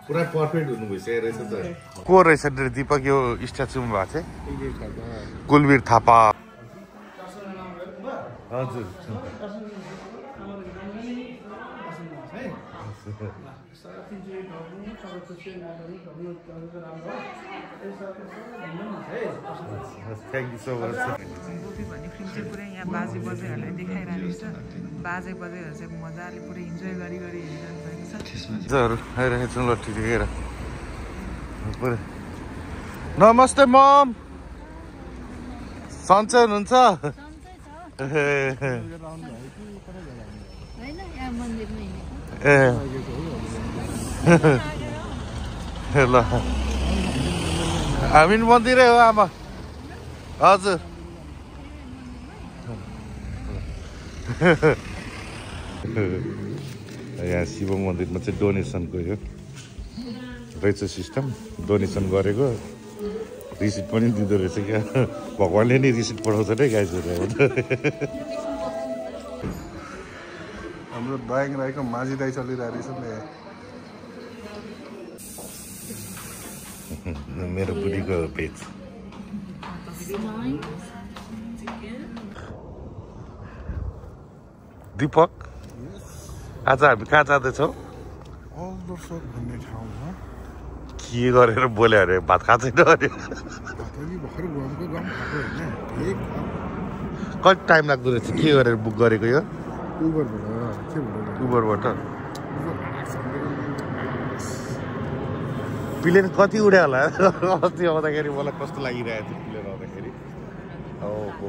पुरा पर्फेक्ट हुनु भइसकेको रहेछ त को रहेछ दिपक यो स्ट्याचुमा भएको चाहिँ कुलवीर थापा हजुर thank you so much Gopi भन्ने फिल्म चाहिँ पुरै यहाँ बाजे बजेहरूलाई देखाइरहेको छ बाजे बजेहरू चाहिँ मजाले पुरै इन्जोय गरी गरी हेरिरहनु भएको छ मजाहरू आइरहेको छ लट्ठी देखेर पुरै नमस्ते मम सन्चै हुनुहुन्छ ए ल हामी मन्दिरै हो आमा हजुर यहाँ शिव मन्दिरमा चाहिँ डोनेसनको यो रहेछ सिस्टम डोनेसन गरेको रिसिट पनि दिँदो रहेछ क्या भगवान्ले नै रिसिट पठाउँछ नै गाइजहरू हाम्रो दाइङ राईको माझी दाई चलिरहेको रहेछ नि मेरो बुढीको पेज दीपक आज हामी कहाँ जाँदैछौँ के गरेर बोल्यो अरे भात खाँदैन अरे कति टाइम लाग्दो रहेछ के गरेर बुक गरेको यो उबरबाट प्लेन कति उड्यो होला अस्ति आउँदाखेरि मलाई कस्तो लागिरहेको थियो प्लेन आउँदाखेरि ओहो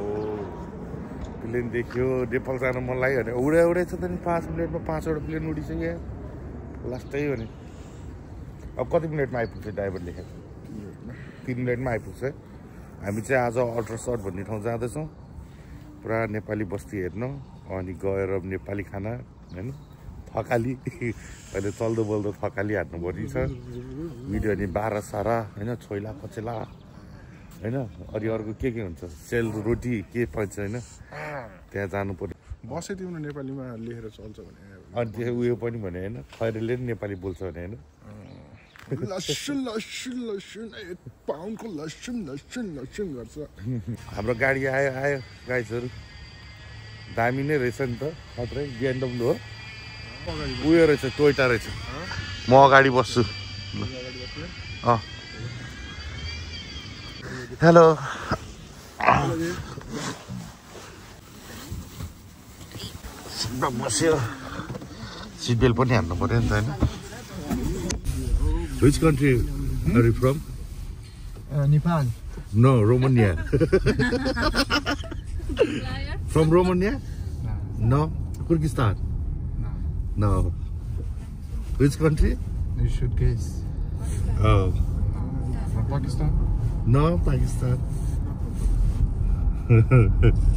प्लेन देख्यो नेपाल जान मन लाग्यो भने उडेछ त नि 5 मिनटमा 5वटा प्लेन उडिसक्यो लास्टै हो नि अब कति मिनटमा आइपुग्छ ड्राइभर लेखेको 3 मिनटमा आइपुग्छ हामी चाहिँ आज अल्ट्रासट भन्ने ठाउँ जाँदैछौँ पुरा नेपाली बस्ती हेर्नु अनि गएर नेपाली खाना होइन थकाली अहिले चल्दो बोल्दो थकाली हान्नु पर्ने छ भिडियो अनि 12 सारा होइन छोइला कचेला होइन अनि अर्को के हुन्छ सेल रोटी के पाइन्छ होइन त्यहाँ जानु पर्यो बसै तिम्रो नेपालीमा लेखेर चल्छ भने अनि त्यो उयो पनि भने होइन खैरेले पनि नेपाली बोल्छ भने होइन लसुन लसुन लसुन 1 पाउन्डको लसुन लसुन लसुन गर्छ हाम्रो गाडी आयो गाइजहरू दामी नै रहेछ नि त खत्रै BMW हो उयो रहेछ टोयोटा रहेछ म अगाडि बस्छु हेलो बस्यो सिट बेल्ट पनि हान्नु पर्यो नि त होइन Which country are you from? Nepal. No, Romania. From Romania? No. Kyrgyzstan? No. Which country? You should guess. Oh. From Pakistan? No, Pakistan. Can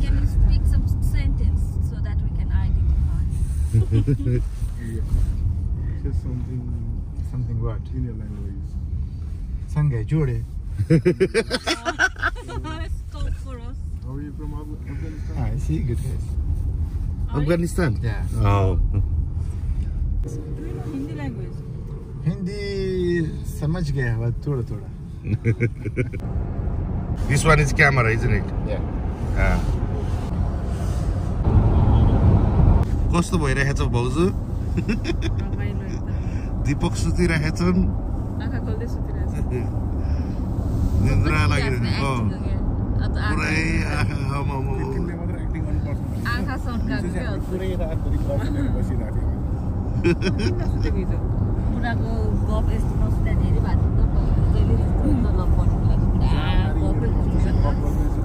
you speak some sentence so that we can identify? Say something what? In your language. Sangai Jode. Talk for us. How are you from Afghanistan? I see, good guess. Afghanistan? Yeah. Oh. Do you know Hindi language? Hindi samajh gaya but thoda. This one is camera, isn't it? Yeah. कस्तो भइरहेछ भाउजू दीपक सुतिरहेछन् आँखा खोल्दै सुतिरहेछ निद्रा लागिरहेको पुरै आँखा सड्काएको क्या पुरै रातभरि बसेर बसिरहेको पुराको गफ यस्तो नसुत्दाखेरि भात जहिले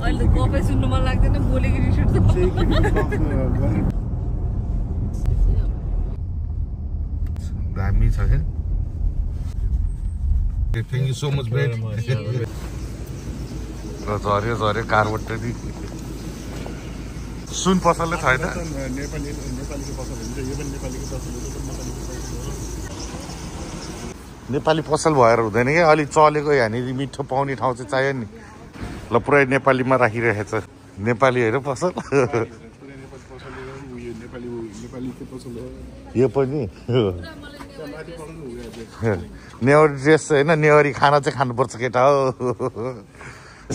अहिले गफै सुन्नु मन लाग्दैन बोलेको रिस उठ्छ दामी छ क्या thank you so much bread झऱ्यो कारबाट नि सुन पसलले छैन नेपालीको पसल हुन्छ यो पनि नेपालीको पसल हो नेपाली पसल भएर हुँदैन क्या अलिक चलेको यहाँनिर मिठो पाउने ठाउँ चाहिँ चाहियो नि ल पुरै नेपालीमा राखिरहेको छ नेपाली होइन पसल नेपाली के पसल हो यो पनि नेवारी ड्रेस होइन नेवारी खाना चाहिँ खानुपर्छ केटा हो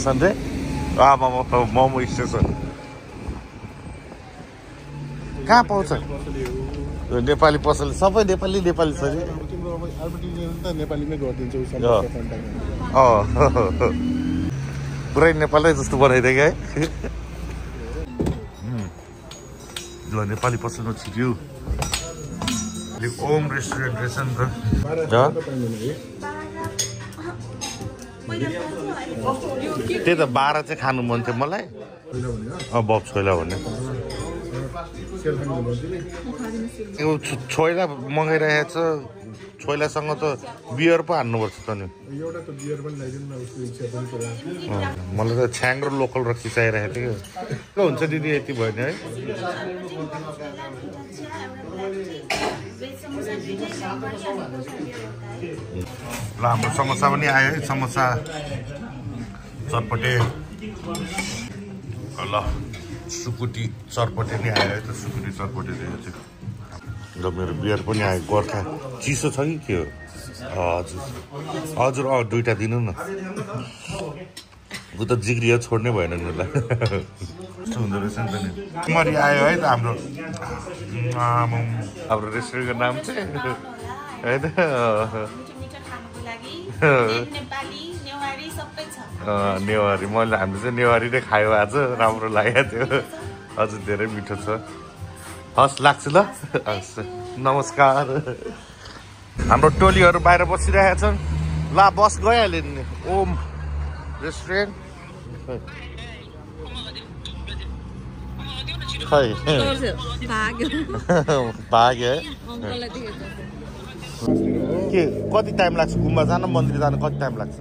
सन्जय मोमो स्टेसन कहाँ पाउँछ नेपाली पसल सबै नेपाली छ नि तिम्रो अब एडभर्टाइजमेन्ट त नेपालीमै गरिदिन्छौ पुरै नेपालै जस्तो बनाइदियो क्या है ल नेपाली पसलमा छिट्यो ओम रेस्टुरेन्ट रहेछ नि त त्यही त 12 चाहिँ खानु मन थियो मलाई बब छोइला भन्ने यो छोइला मगाइरहेको छ छोइलासँग त बियर पो हान्नुपर्छ त नि एउटा त बियर पनि ल्याइदिनु न उसको इच्छा पनि पुरा मलाई त छ्याङ र लोकल र खिचाइरहेको थियो के हुन्छ दिदी यति भयो नि है ल हाम्रो समोसा पनि आयो है समोसा चटपटे ल सुकुटी चटपटे नि आयो है त सुकुटी चटपटे चाहिँ र मेरो बियर पनि आयो गोर्खा चिसो छ कि के हो हजुर हजुर दुईटा दिनु न ऊ त जिग्रिया छोड्नै भएन नि उसलाई हुँदो रहेछ नि त नि मरि आयो है त हाम्रो रेस्टुरेन्टको नाम चाहिँ होइन नेवारी मैले हामीले चाहिँ नेवारी नै खायो आज राम्रो लागेको थियो हजुर धेरै मिठो छ हस् लाग्छु ल हस् नमस्कार हाम्रो टोलीहरू बाहिर बसिरहेका छन् ल बस गइहाल्यो नि ओम रेस्टुरेन्ट खै भाग्यो है के कति टाइम लाग्छ गुम्बा जान मन्दिर जान कति टाइम लाग्छ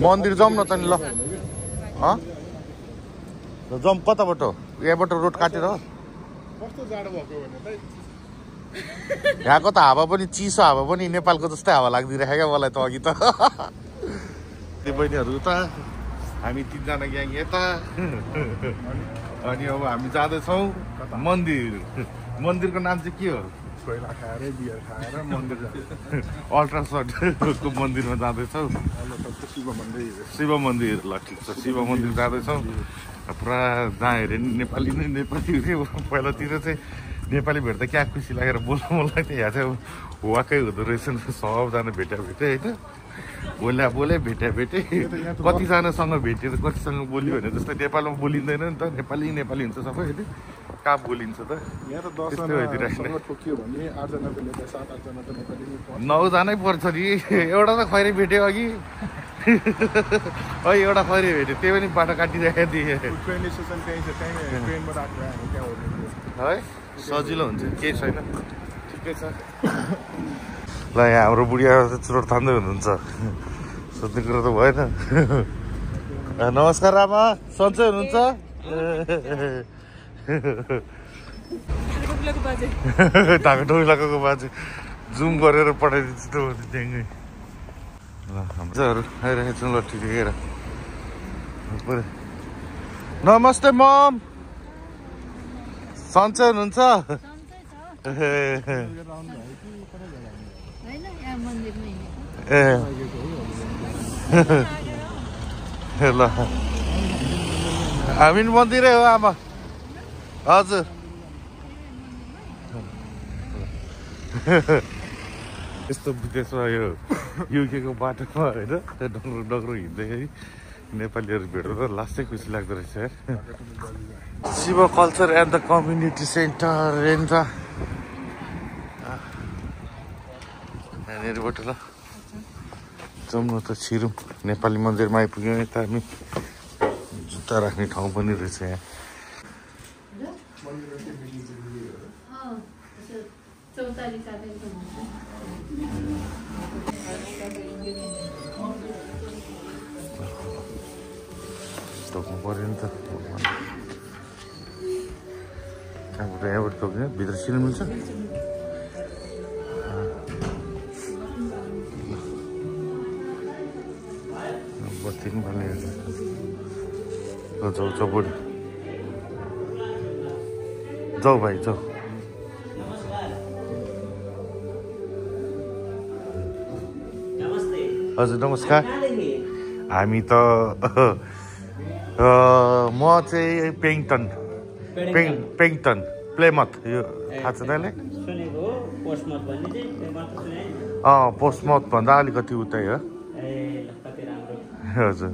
मन्दिर जाउँ न त नि ल जाउँ कताबाट यहाँबाट रोड काटेर यहाँको त हावा पनि चिसो हावा पनि नेपालको जस्तै हावा लाग्दिरहेको क्या मलाई त अघि त त्यो बहिनीहरू त हामी 3 जना ग्याङ यता अनि अब हामी जाँदैछौँ मन्दिरको नाम चाहिँ के हो छोइला खाएर बियर खाएर मन्दिर अल्ट्रासाउन्डको मन्दिरमा जाँदैछौँ शिव मन्दिर ल ठिक छ शिव मन्दिर जाँदैछौँ पुरा जहाँ हेऱ्यो नि नेपाली पहिलातिर चाहिँ नेपाली भेट्दा क्या खुसी लागेर बोल्नु लाग्थ्यो यहाँ चाहिँ वाक्कै हुँदो रहेछ नि सबजना भेटे होइन बोले भेटे कतिजनासँग भेटेर कतिसँग बोल्यो भने जस्तै नेपालमा बोलिँदैन नि त नेपाली हुन्छ सबै होइन कहाँ बोलिन्छ त यहाँ त 10 जना ठोकियो भने 8 जनाको नेपाली 7-8 जना त नेपाली 9 जनै पर्छ नि एउटा त खैरै भेट्यो अघि एउटा खैरै भेट्यो त्यो पनि बाटो काटिरहेको थिएँ ट्रेन स्टेसन त्यही छ त्यही ट्रेनबाट आएको हामी त्यहाँ हो है सजिलो हुन्छ केही छैन ठिकै छ ल यहाँ हाम्रो बुढिया चुरोट थाम्दै हुनुहुन्छ सोध्ने कुरो त भएन नमस्कार आमा सन्चै हुनुहुन्छ ढाका टोइलाको बाजे जुम गरेर पठाइदिन्छु त त्यहाँकै ल हाम्रोहरू आइरहेको छौँ ल ठिकेर नमस्ते मम सन्चै हुनुहुन्छ ल हामी मन्दिरै हो आमा हजुर यस्तो विदेशमा यो युकेको बाटोमा होइन डग्रो हिँड्दाखेरि नेपालीहरू भेट्दा त लास्टै खुसी लाग्दो रहेछ Shiva culture and the community center rent यहाँनिरबाट ल जाउँ न त छिरौँ नेपाली मन्दिरमा आइपुग्यौँ यता हामी जुत्ता राख्ने ठाउँ पनि रहेछ यहाँ टोक्नु पऱ्यो नि त कहाँबाट यहाँबाट टोक्ने भित्र सिल मिल्छ बस्ती पनि भन्ने जाऊ जाऊ बुढी जाऊ भाइ जाऊ हजुर नमस्कार हामी त म चाहिँ पेङटन प्लेमथ यो थाहा छ तँलाई पोस्टमथ भन्दा अलिकति उतै हो हजुर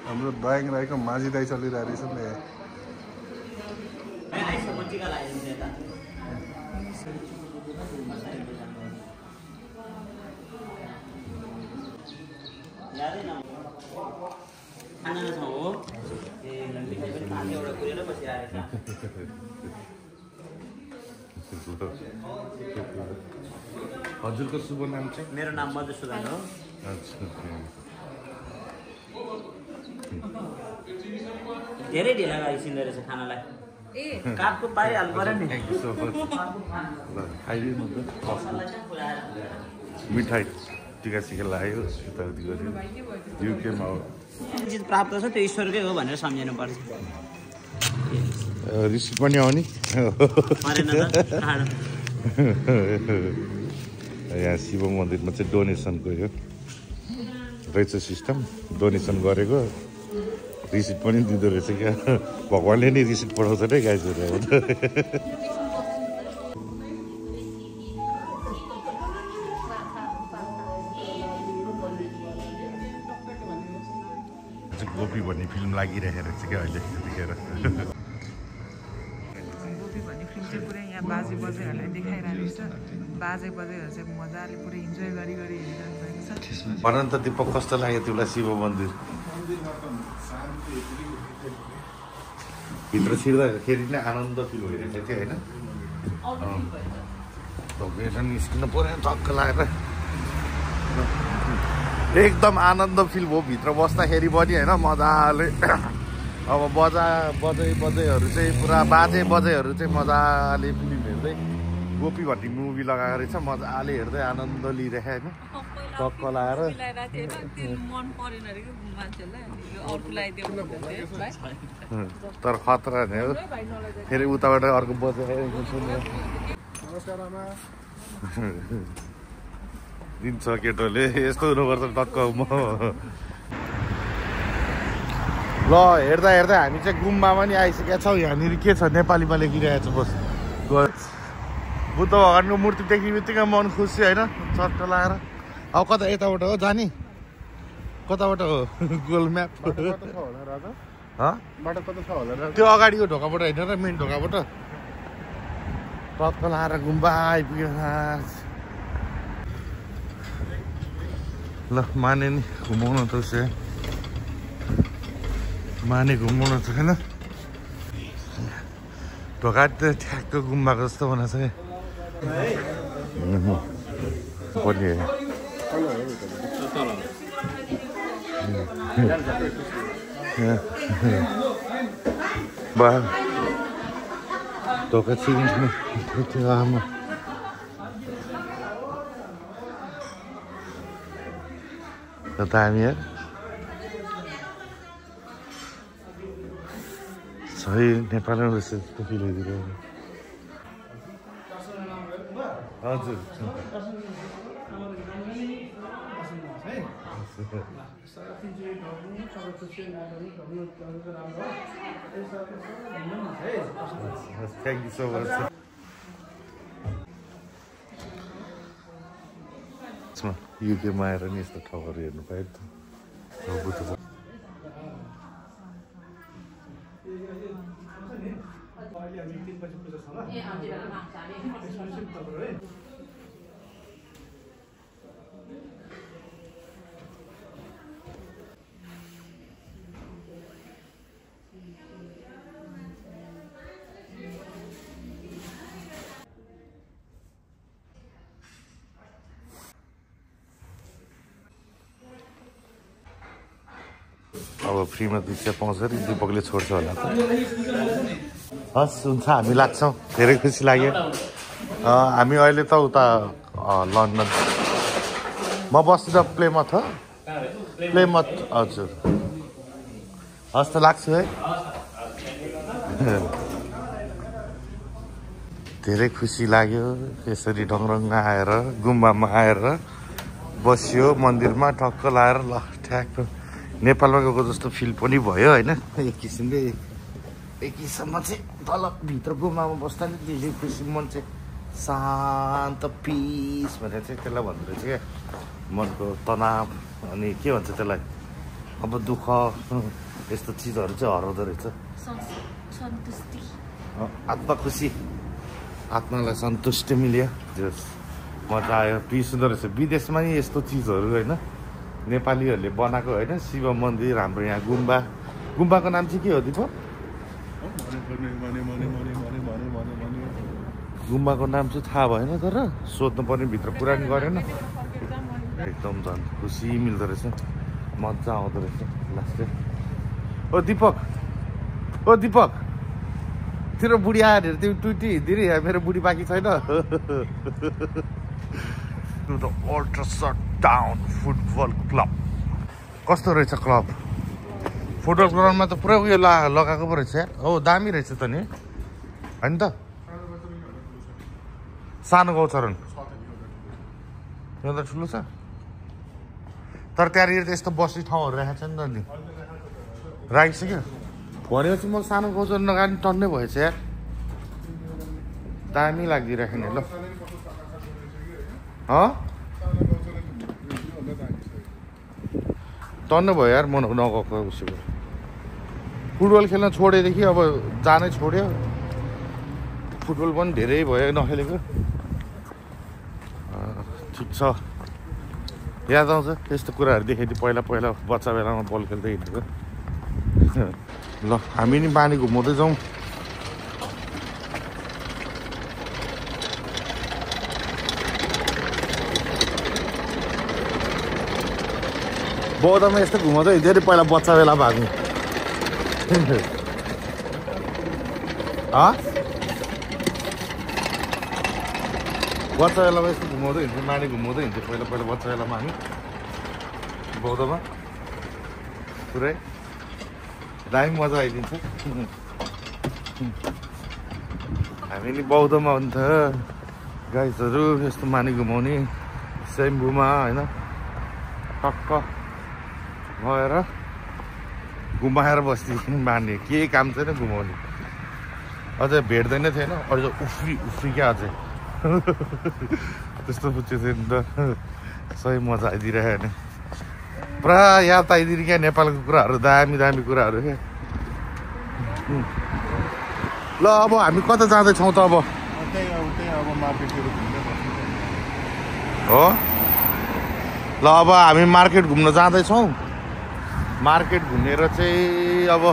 हाम्रो दाइङ राईको माझी दाई चलिरहेको रहेछ नि हजुरको शुभ नाम चाहिँ मेरो नाम मधुसूदन हो धेरै ढिला आइसिँदो रहेछ खानालाई काठको पाइहाल्नु पर्यो नि थ्याङ्क यू सो मच ल खाइदिनु त मिठाई टिका सिका लाग्यो यताउति गऱ्यो युकेमा हो जित प्राप्त छ त्यो ईश्वरकै हो भनेर सम्झिनु पर्छ रिसिभ पनि आउने यहाँ शिव मन्दिरमा चाहिँ डोनेसनको यो रहेछ सिस्टम डोनेसन गरेको रिसिट पनि दिँदो रहेछ क्या भगवान्ले नै रिसिट पठाउँछ नै गाइजहरू गोपी भन्ने फिल्म लागिरहेको रहेछ क्या अहिले यतिखेर गोपी भन्ने फिल्म चाहिँ पुरै यहाँ बाजे बजेहरूलाई देखाइरहेको छ बाजे बजेहरू चाहिँ मजाले पुरै इन्जोय गरी गरी हेरिरहनु भएको छ भन त दिपक कस्तो लाग्यो तिमीलाई शिव मन्दिर भित्र छिर्दाखेरि नै आनन्द फिल भइरहेको थियो होइन निस्किनु पऱ्यो टक्क लागेर एकदम आनन्द फिल भयो भित्र बस्दाखेरि पनि होइन मजाले अब बजेहरू चाहिँ पुरा बजेहरू चाहिँ मजाले फिल्म हेर्दै गोपी भन्ने मुभी लगाएको रहेछ मजाले हेर्दै आनन्द लिइरहेको होइन टक्क लाएर तर खतरा नै हो फेरि उताबाट अर्को बजाएको दिन्छ केटोले यस्तो हुनुपर्छ टक्क म ल हेर्दा हेर्दा हामी चाहिँ गुम्बामा पनि आइसकेका छौँ यहाँनिर के छ नेपालीमा लेखिरहेको छ बस बुद्ध भगवान्को मूर्ति देख्ने बित्तिकै मन खुसी होइन चट्ट लाएर अब कता यताबाट हो जाने कताबाट हो गुगल म्याप त्यो अगाडिको ढोकाबाट होइन र मेन ढोकाबाट टक्क लाएर गुम्बा आइपुग्यो ल माने नि घुमाउन त उसो माने घुमाउन त होइन ढोका त ठ्याक्क गुम्बाको जस्तो बनाएको छ पनि बा ढोका छिरिन्छ त्यो आमा त हामी सही नेपालमा बसेर त्यस्तो फिल भइदिरहेको हजुर थ्याङ्क यू सो मच युकेमा आएर नि यस्तो ठाउँहरू हेर्नु पायो त अब फ्रीमा दीक्षा पाउँछ अरे दिपकले छोड्छ होला त हस् हुन्छ हामी लाग्छौँ धेरै खुसी लाग्यो हामी अहिले त उता लन्डन म बस्छु त प्लेमथ हो प्लेमथ हजुर हस् त लाग्छु है धेरै खुसी लाग्यो यसरी ढङरङ आएर गुम्बामा आएर बस्यो मन्दिरमा ठक्क लाएर ल ठ्याक्क नेपालमा गएको जस्तो फिल पनि भयो होइन एक किसिमले एक किसिममा चाहिँ तल भित्र गुम्बामा बस्दा नि धेरै खुसी मन चाहिँ शान्त पिस भनेर चाहिँ त्यसलाई भन्दो रहेछ क्या मनको तनाव अनि के भन्छ त्यसलाई अब दुःख यस्तो चिजहरू चाहिँ हराउँदो रहेछ आत्मा खुसी आत्मालाई सन्तुष्टि मिल्यो जस मजा आयो पिस हुँदो रहेछ विदेशमा नि यस्तो चिजहरू होइन नेपालीहरूले बनाएको होइन शिव मन्दिर हाम्रो यहाँ गुम्बाको नाम चाहिँ के हो दिपक गुम्बाको नाम चाहिँ थाहा भएन तर सोध्नु पर्ने भित्र कुरा नि गरेन एकदम झन् खुसी मिल्दो रहेछ मजा आउँदो रहेछ लास्ट ओ दिपक तेरो बुढी आएर तिमी टुटी हिँड्दिरी मेरो बुढी बाँकी छैन the ultra town football club कस्तो रहेछ क्लब फुटबल ग्राउन्डमा त पुरै उयो लगाएको पो रहेछ हो दामी रहेछ त नि होइन त सानो गौचरण यो त ठुलो छ तर त्यहाँनिर त यस्तो बस्ने ठाउँहरू राखेको छ नि त नि राखिसक्यो भनेपछि म सानो गौचरण नगानी टन्नै भएछ यार दामी लाग्दिरहेको नि ल टन्नै भयो यार म नगएको उसको फुटबल खेल्न छोडेदेखि अब जानै छोड्यो फुटबल पनि धेरै भयो नखेलेको ठिक छ याद आउँछ त्यस्तो कुराहरू देखेको पहिला बच्चा बेलामा बल खेल्दै हिँडेको ल हामी नि बानी घुमाउँदै जाउँ बौद्धमा यस्तो घुमाउँदै हिँड्थ्यो अरे पहिला बच्चा बेला भाग्नु बच्चा बेलामा यस्तो घुमाउँदै हिँड्थ्यो नानी घुमाउँदै हिँड्थ्यो पहिला बच्चा बेलामा हामी बौद्धमा पुरै दामी मजा आइदिन्छ हामी नि बौद्धमा हुन्थ्यो गाइजहरू यस्तो मानी घुमाउने सेम्बुमा होइन टक्क गएर घुमाएर बस्ती मान्ने के काम छैन घुमाउने अझै भेट्दैन थिएन अझ उफ्री क्या अझै त्यस्तो पुच्चे थियो नि त सही मजा आइदिरहेको नि पुरा याद आइदिने क्या नेपालको कुराहरू दामी कुराहरू क्या ल अब हामी कता जाँदैछौँ त अब हो ल अब हामी मार्केट घुम्न जाँदैछौँ मार्केट घुमेर चाहिँ अब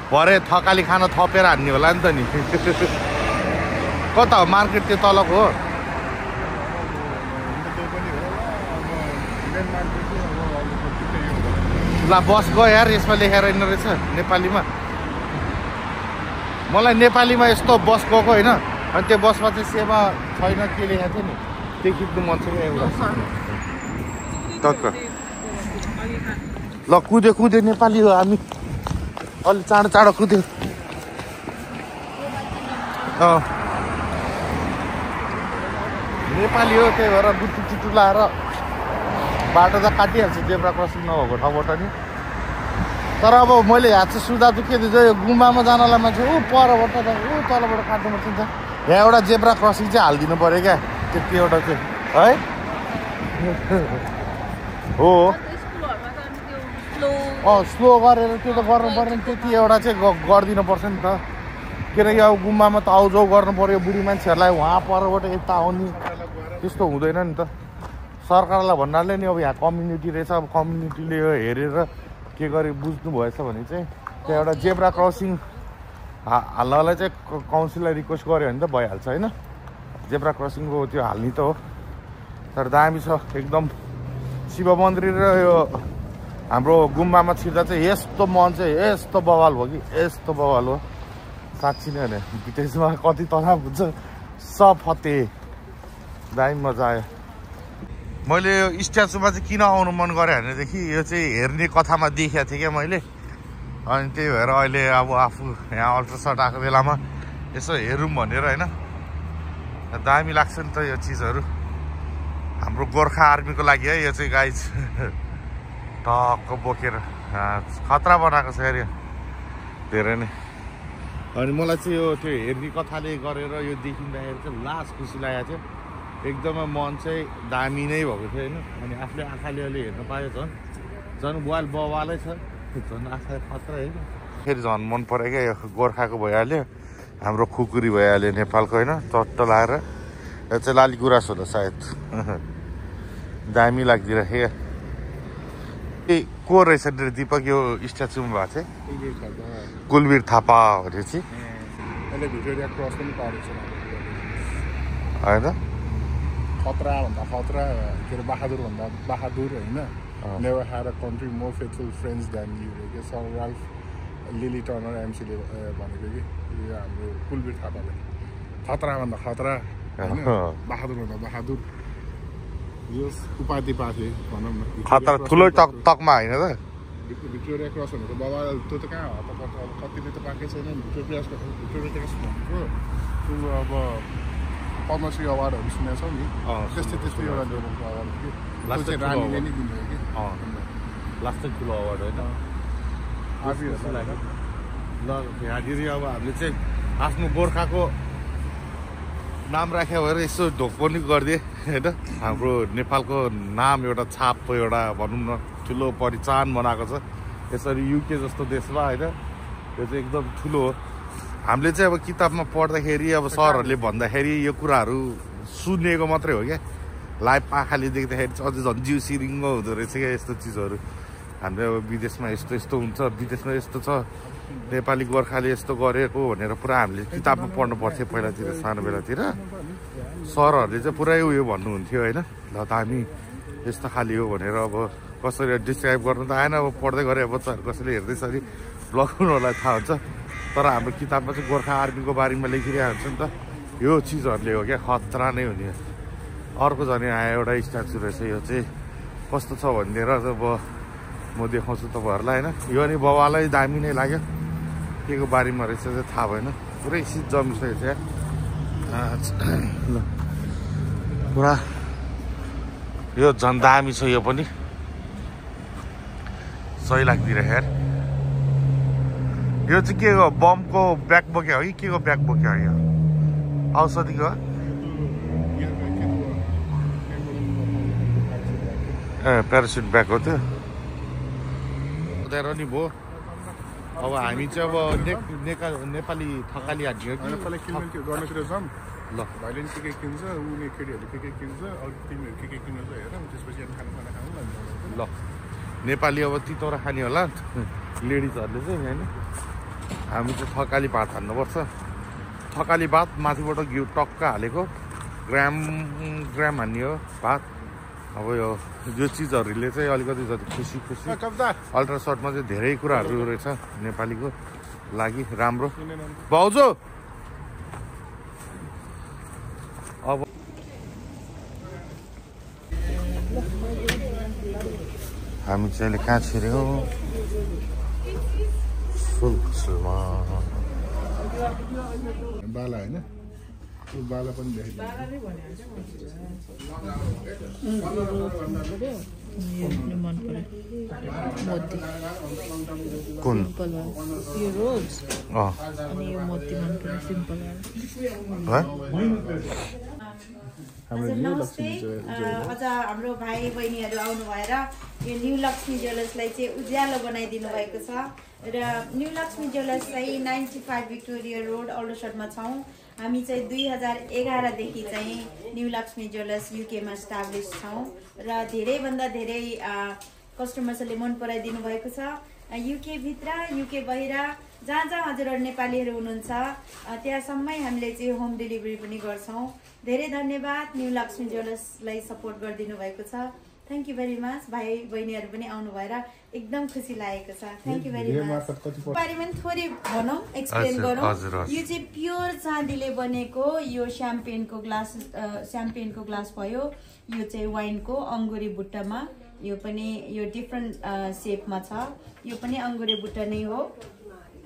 भरे थकाली खाना थपेर हान्ने होला नि त नि कता हो मार्केट त्यो तलको हो ल बस गयो यार यसमा लेखेर हिँड्नु रहेछ नेपालीमा मलाई नेपालीमा यस्तो बस गएको होइन अनि त्यो बसमा चाहिँ सेवा छैन के लेखेको थियो नि त्यो खिच्नु मन छ एउटा टक्क ल कुद्यो नेपाली हो हामी अलि चाँडो कुद्यो नेपाली हो त्यही भएर बुटु लाएर बाटो त काटिहाल्छ जेब्रा क्रसिङ नभएको ठाउँबाट नि तर अब मैले हात चाहिँ सुझाव चाहिँ के दिन्छ यो गुम्बामा जानलाई मान्छे परबाट त तलबाट काट्नुपर्छ नि त यहाँ एउटा जेब्रा क्रसिङ चाहिँ हालिदिनु पऱ्यो क्या त्यति एउटा चाहिँ है हो स्लो गरेर त्यो त गर्नु पर्ने त्यति एउटा चाहिँ गरिदिनु पर्छ नि त किनकि अब गुम्बामा त आउजाउ गर्नु पऱ्यो बुढी मान्छेहरूलाई उहाँ परबाट यता आउने त्यस्तो हुँदैन नि त सरकारलाई भन्नाले नि अब यहाँ कम्युनिटी रहेछ अब कम्युनिटीले यो हेरेर के गरे बुझ्नु भएछ भने चाहिँ त्यहाँ एउटा जेब्रा क्रसिङ हाल्नलाई चाहिँ काउन्सिललाई रिक्वेस्ट गऱ्यो भने त भइहाल्छ होइन जेब्रा क्रसिङको त्यो हाल्ने त हो तर दामी छ एकदम शिव मन्दिर र यो हाम्रो गुम्बामा छिर्दा चाहिँ यस्तो मन चाहिँ यस्तो बवाल हो कि यस्तो बवाल हो साँच्ची नै भने विदेशमा कति तनाव हुन्छ सब फते दामी मजा आयो मैले यो स्ट्याचुमा चाहिँ किन आउनु मन गरेँ भनेदेखि यो चाहिँ हेर्ने कथामा देखेको थिएँ क्या मैले अनि त्यही भएर अहिले अब आफू यहाँ अल्ट्रासाउन्ड आएको बेलामा यसो हेरौँ भनेर होइन दामी लाग्छ नि त यो चिजहरू हाम्रो गोर्खा आर्मीको लागि है यो चाहिँ गाइज टक्क बोकेर खतरा बनाएको छ यार धेरै नै अनि मलाई चाहिँ यो त्यो हेर्ने कथाले गरेर यो देखिँदाखेरि चाहिँ लास्ट खुसी लागेको थियो एकदमै मन चाहिँ दामी नै भएको थियो होइन अनि आफूले आँखाले अहिले हेर्न पायो झन् बुवाल बवालै छ झन् आँखा खतरा होइन फेरि झन् मन पऱ्यो क्या यो गोर्खाको भइहाल्यो हाम्रो खुकुरी भइहाल्यो नेपालको होइन चट्ट लगाएर यो चाहिँ लाली गुराँस होला सायद दामी लाग्दिरहेको क्या ए को रहेछ दिपक यो स्ट्याचुमा भएको चाहिँ कुलवीर थापा भनेर चाहिँ अहिले भिक्टोरिया क्रस पनि पारेको छ होइन खतरा भन्दा खतरा के अरे बहादुर भन्दा बहादुर होइन never had a country more faithful friends than you के सर राल्फ लिली टर्नर एमसीले भनेको कि यो हाम्रो कुलवीर थापाले खतरा भन्दा खतरा होइन बहादुर भन्दा बहादुर यो उपाधि पाथे भनौँ न खतरा ठुलो तकमा होइन त भिक्टोरिया क्रस भनेको बाबा त्यो त कहाँ हत पर्छ अब कतिले त पाएकै छैन भिक्टोरिया क्रस भनेको ठुलो अब पद्मश्री अवार्डहरू सुनेको छौ नि त्यस्तै एउटा लेभलको अवार्ड हो कि त्यो चाहिँ रानीले नै दिनुभयो कि लास्ट ठुलो अवार्ड होइन ल यहाँनिर अब हामीले चाहिँ आफ्नो गोर्खाको नाम राख्यो भएर यसो ढोक पनि गरिदिए होइन हाम्रो नेपालको नाम एउटा छाप एउटा भनौँ न ठुलो पहिचान बनाएको छ यसरी युके जस्तो देशमा होइन यो चाहिँ एकदम ठुलो हो हामीले चाहिँ अब किताबमा पढ्दाखेरि अब सरहरूले भन्दाखेरि यो कुराहरू सुनेको मात्रै हो क्या लाइभ आँखाले देख्दाखेरि चाहिँ अझै झन् जिउ सिरिङ्गो हुँदो रहेछ क्या यस्तो चिजहरू हामीले अब विदेशमा यस्तो यस्तो हुन्छ विदेशमा यस्तो छ नेपाली गोर्खाले यस्तो गरेको भनेर पुरा हामीले किताबमा पढ्नु पर्थ्यो पहिलातिर सानो बेलातिर सरहरूले चाहिँ पुरै उयो भन्नुहुन्थ्यो होइन ल त हामी यस्तो खाले हो भनेर अब कसरी डिस्क्राइब गर्नु त आएन अब पढ्दै गरे बच्चाहरू कसैले हेर्दैछ अरे ब्लग उनीहरूलाई थाहा हुन्छ तर हाम्रो किताबमा चाहिँ गोर्खा आर्मीको बारेमा लेखिरहेको हुन्छ नि त यो चिजहरूले हो क्या खतरा नै हो नि अर्को झन् आयो एउटा स्ट्याचु रहेछ यो चाहिँ कस्तो छ भनिदिएर अब म देखाउँछु तपाईँहरूलाई होइन यो नि बाबालाई दामी नै लाग्यो के को बारेमा रहेछ चाहिँ थाहा भएन पुरै सिट जमिसकेको छ ल पुरा यो झन् दामी छ यो पनि सही लाग्दिरहेको यार यो चाहिँ के हो बमको ब्याग बोक्यो हो कि के को ब्याग बोक्यो हो यो औषधिको ए प्यारासुट ब्याग हो त्यो नि भयो अब हामी चाहिँ अब नेपाली थकाली हान्ने हो कि गर्नुतिर जाऊँ ल भाइले के किन्छ उनी केटीहरूले के किन्छ अरू तिमीहरू के किन्छ हेर त्यसपछि खाना खाऊँ ल नेपाली अब तितौरा खाने होला लेडिजहरूले चाहिँ होइन हामी चाहिँ थकाली भात हान्नुपर्छ थकाली भात माथिबाट घिउ टक्क हालेको ग्राम हान्ने हो भात अब यो चिजहरूले चाहिँ अलिकति जति खुसी अल्ट्रासाउन्डमा चाहिँ धेरै कुराहरू रहेछ नेपालीको लागि राम्रो भाउजू अब हामी चाहिँ अहिले कहाँ छिर्यौँ फुलमा बाला होइन बाला पनि देखेको कुन यो रोज अनि यो मोती मन पर्यो सिम्पल नमस्ते अझ हाम्रो भाइ बहिनीहरू आउनु भएर यो न्यू लक्ष्मी ज्वेलर्सलाई चाहिँ उज्यालो बनाइदिनु भएको छ र न्यू लक्ष्मी ज्वेलर्स चाहिँ 95 भिक्टोरिया रोड अल्डरसटमा छौँ हामी चाहिँ 2011 देखि चाहिँ न्यू लक्ष्मी ज्वेलर्स युकेमा स्टाब्लिस छौँ र धेरैभन्दा धेरै कस्टमर्सहरूले मन पराइदिनु भएको छ युके भित्र युके बाहिर जहाँ जहाँ हजुरहरू नेपालीहरू हुनुहुन्छ त्यहाँसम्मै हामीले चाहिँ होम डेलिभरी पनि गर्छौँ धेरै धन्यवाद न्यू लक्ष्मी ज्वेलर्सलाई सपोर्ट गरिदिनु भएको छ थ्याङ्क यू भेरी मच भाइ बहिनीहरू पनि आउनु भएर एकदम खुसी लागेको छ थ्याङ्क यू भेरी मच बारेमा थोरै भनौँ एक्सप्लेन गरौँ यो चाहिँ प्योर चाँदीले बनेको यो स्याम्पेनको ग्लास भयो यो चाहिँ वाइनको अङ्गुरी बुट्टामा यो पनि यो डिफ्रेन्ट सेपमा छ यो पनि अङ्गुरी बुट्टा नै हो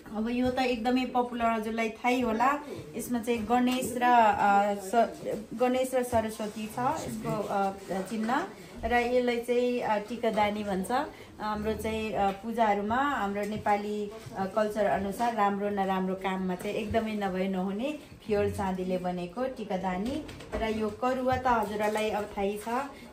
अब यो त एकदमै पपुलर हजुरलाई थाहै होला यसमा चाहिँ गणेश र सरस्वती छ यसको चिन्ह र यसलाई चाहिँ टिकादानी भन्छ हाम्रो चाहिँ पूजाहरूमा हाम्रो नेपाली कल्चर अनुसार राम्रो नराम्रो काममा चाहिँ एकदमै नभए नहुने प्योर चाँदीले बनेको टिकादानी र यो करुवा त हजुरलाई अब थाहै छ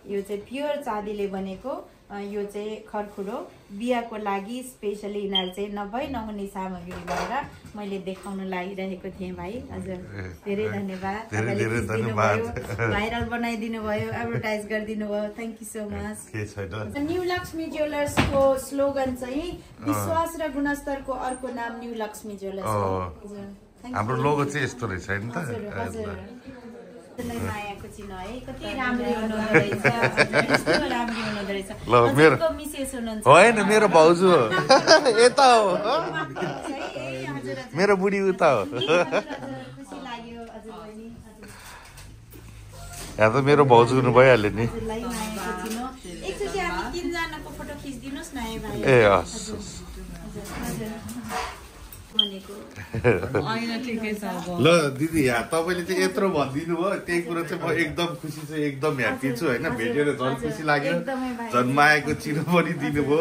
यो चाहिँ प्योर चाँदीले बनेको यो चाहिँ खरखुरो बिहाको लागि स्पेसली यिनीहरू चाहिँ नभए नहुने सामग्री लिएर मैले देखाउन लागिरहेको थिएँ भाइ हजुर धेरै धन्यवाद भाइरल बनाइदिनु भयो एडभर्टाइज गरिदिनु भयो thank you so much new Lakshmi ज्वेलर्सको स्लोगन चाहिँ विश्वास र गुणस्तरको अर्को नाम न्यू लक्ष्मी ज्वेलर्स हो हाम्रो लोगो चाहिँ यस्तो रहेछ नि त मायाको चिन्ह है कति राम्रो हुनुहुँदो रहेछ राम्रो हुनुहुँदो रहेछ होइन मेरो भाउजू हो यता हो मेरो बुढी उता हो खुसी लाग्यो हजुर बहिनी यहाँ त मेरो भाउजू हुनु भइहाल्यो नि एकचोटि हामी तीनजनाको फोटो खिचिदिनुहोस् न है भाइ ए हस् ल दिदी यहाँ तपाईँले चाहिँ यत्रो भनिदिनु भयो त्यही कुरो चाहिँ म एकदम खुसी चाहिँ एकदम ह्याप्पी छु होइन भेटेर झन् खुसी लाग्यो जन्माएको चिनो पनि दिनुभयो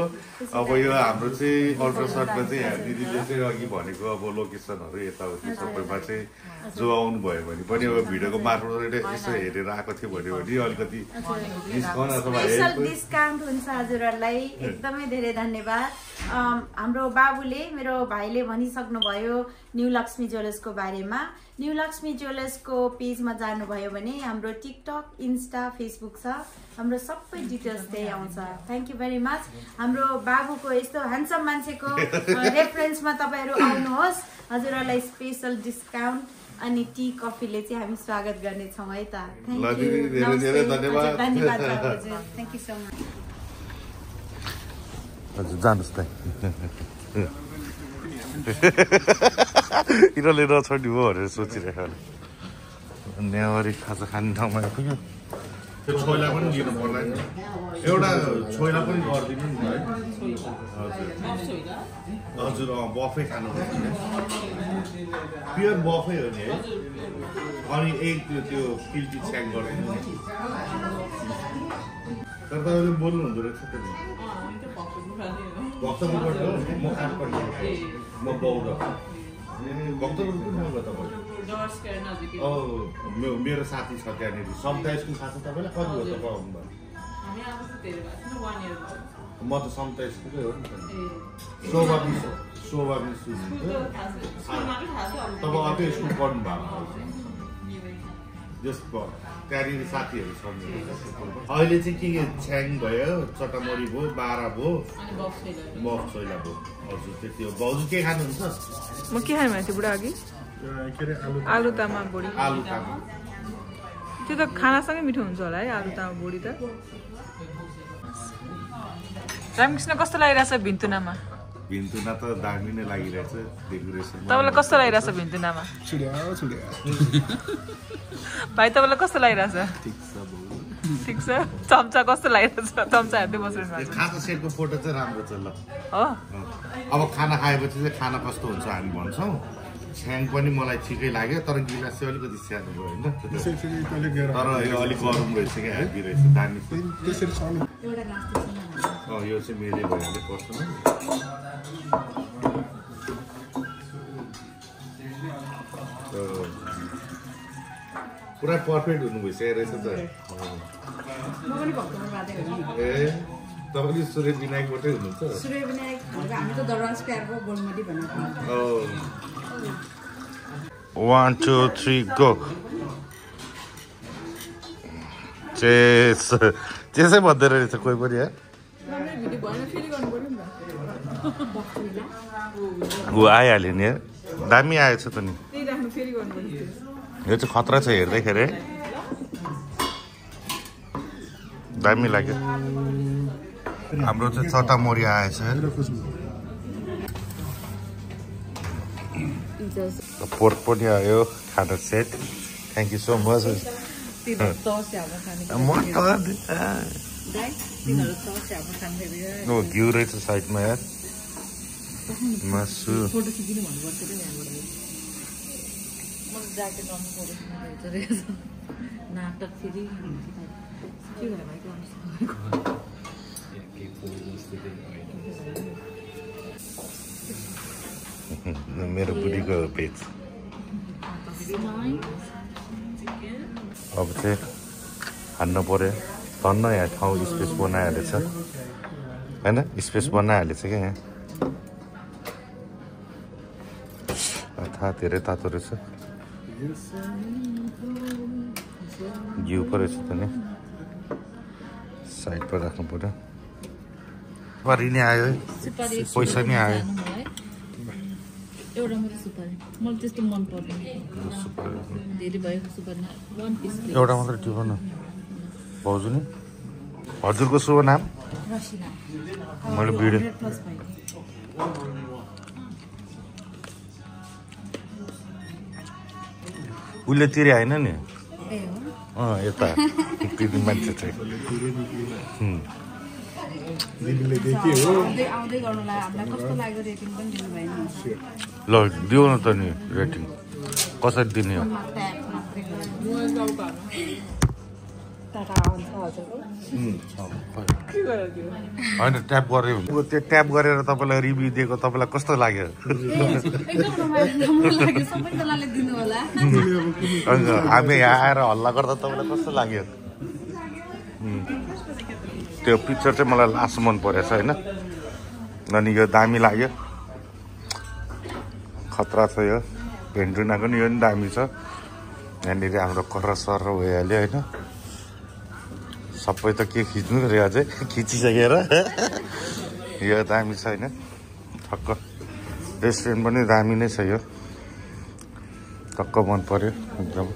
अब यो हाम्रो चाहिँ अल्ट्रासाउन्डमा चाहिँ यहाँ दिदीले चाहिँ अघि भनेको अब लोकेसनहरू यताउति सबैमा चाहिँ जो आउनुभयो भने पनि अब भिडियोको मार्फत यसो हेरेर आएको थियो भन्यो भने अलिकति डिस्काउन्ट हुन्छ हजुरहरूलाई एकदमै धेरै धन्यवाद हाम्रो बाबुले मेरो भाइले भनिसक्नुभयो न्यू लक्ष्मी ज्वेलर्सको बारेमा न्यू लक्ष्मी ज्वेलर्सको पेजमा जानुभयो भने हाम्रो टिकटक इन्स्टा फेसबुक छ हाम्रो सबै डिटेल्स त्यही आउँछ थ्याङ्क यू भेरी मच हाम्रो बाबुको यस्तो ह्यान्डसम मान्छेको रेफरेन्समा तपाईँहरू आउनुहोस् हजुरहरूलाई स्पेसल डिस्काउन्ट अनि टी कफीले चाहिँ हामी स्वागत गर्नेछौँ है त थ्याङ्क यू धन्यवाद थ्याङ्क यू सो मच हजुर जानुहोस् त यिनीहरूले नछोड्ने हो भनेर सोचिरहेको नेवारी खाजा खाने ठाउँमा आइपुग्यो त्यो छोइला पनि दिनु पर्ला नि एउटा छोइला पनि गरिदिनु नि है हजुर बफै खानु प्योर बफै हो नि है अनि एक त्यो किल्टी छ्याङ गरिदिनु तर तपाईँले बोल्नु हुँदो रहेछ त्यो भक्तपुरबाट म काठमाडौँ म बौद्ध भक्तपुर कुन ठाउँको तपाईँ मेरो साथी छ त्यहाँनिर समता स्कुल थाहा छ तपाईँलाई कति हो तपाईँ आउनुभयो म त समता स्कुलकै हो नि त शोभा मिस तपाईँ अर्कै स्कुल पढ्नु भएको त्यहाँनिर साथीहरू छन् अहिले चाहिँ के छ्याङ भयो चटामरी भयो बाह्र भयो मफ छैला भयो हजुर त्यति हो भाउजू के खानुहुन्छ म के खानु भएको थियो बुढा अघि आलु तामा बोडी आलु तामा त्यो त खानासँगै मिठो हुन्छ होला है आलु तामा बोडी त रामकृष्ण कस्तो लागिरहेछ भिन्तुनामा भिन्तुना त दामी नै लागिरहेछ डेकोरेसन तपाईँलाई कस्तो लागिरहेछ भिन्तुनामा भाइ तपाईँलाई कस्तो लागिरहेछ ठिक छ चम्चा कस्तो लागिरहेछ चम्चा हेर्दै बसिरहनु भएको खाना सेटको फोटो चाहिँ राम्रो छ ल हो अब खाना खाएपछि चाहिँ खाना कस्तो हुन्छ हामी भन्छौँ छ्याङ पनि मलाई ठिकै लाग्यो तर गिलास चाहिँ अलिकति सानो भयो होइन तर यो अलिक गरम रहेछ क्या हेभी रहेछ दामी यो चाहिँ मेरै भइहाल्यो पर्सनल पुरा पर्फेक्ट हुनु भइसकेको रहेछ त ए तपाईँले सूर्य विनायकबाटै हुनुहुन्छ 1 2 3 गो त्यसै भन्दै रहेछ कोही पनि है ऊ आइहाल्यो नि दामी आएछ त नि यो चाहिँ खतरा छ हेर्दैखेरि दामी लाग्यो हाम्रो चाहिँ चटामोरी आएछ पोर्क पनि आयो खाना set thank you so much घिउ रहेछ साइडमा यार मासु मेरो बुढीको पेज अब चाहिँ हान्नु पर्यो धन्न यहाँ ठाउँ स्पेस बनाइहालेछ होइन स्पेस बनाइहालेछ क्या यहाँ थाहा धेरै तातो रहेछ घिउ पो रहेछ त नि साइडमा राख्नु पर्यो सुपारी नै आयो है पैसा नि आयो एउटा मात्रै सुपारी मलाई त्यस्तो मन पर्दैन धेरै भएको सुपारी एउटा मात्रै टिप्नु भाउजू नि हजुरको शुभ नाम मैले भिडियो उसले तिरे होइन नि यता तिर्ने मान्छे चाहिँ ल दिउ न त नि रेटिङ कसरी दिने हो होइन ट्याप गऱ्यो त्यो ट्याप गरेर तपाईँलाई रिभ्यू दिएको तपाईँलाई कस्तो लाग्यो हामी यहाँ आएर हल्ला गर्दा तपाईँलाई कस्तो लाग्यो त्यो पिक्चर चाहिँ मलाई लास्ट मन परेछ होइन अनि यो दामी लाग्यो खतरा छ यो भेन्टुनाको नि यो नि दामी छ यहाँनिर हाम्रो कर सर भइहाल्यो होइन सबै त के खिच्नु रे अझै खिचिसकेर यो दामी छ होइन ठक्क रेस्टुरेन्ट पनि दामी नै छ यो टक्क मन पर्यो एकदम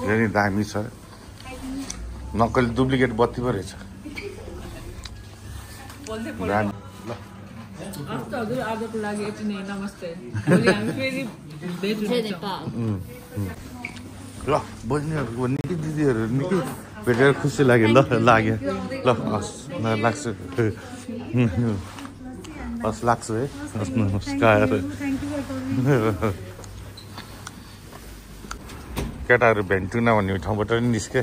यो नि दामी छ नक्कली डुप्लिकेट बत्ती पो रहेछ आजको लागि यति नै नमस्ते ल बहिनीहरूको निकै दिदीहरू निकै भेटेर खुसी लाग्यो ल लाग्यो ल हस् लाग्छु हस् लाग्छु है हस् नमस्कार केटाहरू भेन्टुना भन्ने ठाउँबाट नि निस्के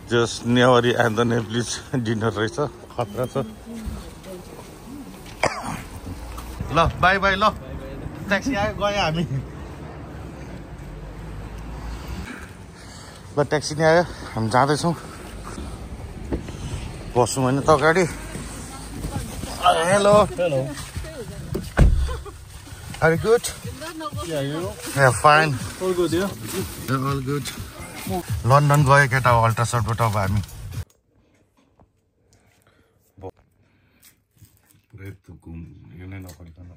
जस Newari and the Nepalese dinner रहेछ खतरा छ ल बाई बाई ल ट्याक्सी आयो गयो हामी ल ट्याक्सी नै आयो हामी जाँदैछौँ बस्छौँ होइन त अगाडि hello hello are you good Yeah, fine. All good, yeah? They're all good. London गयो केटा अल्ट्रासाउन्डबाट अब हामी यो नै नपरिकन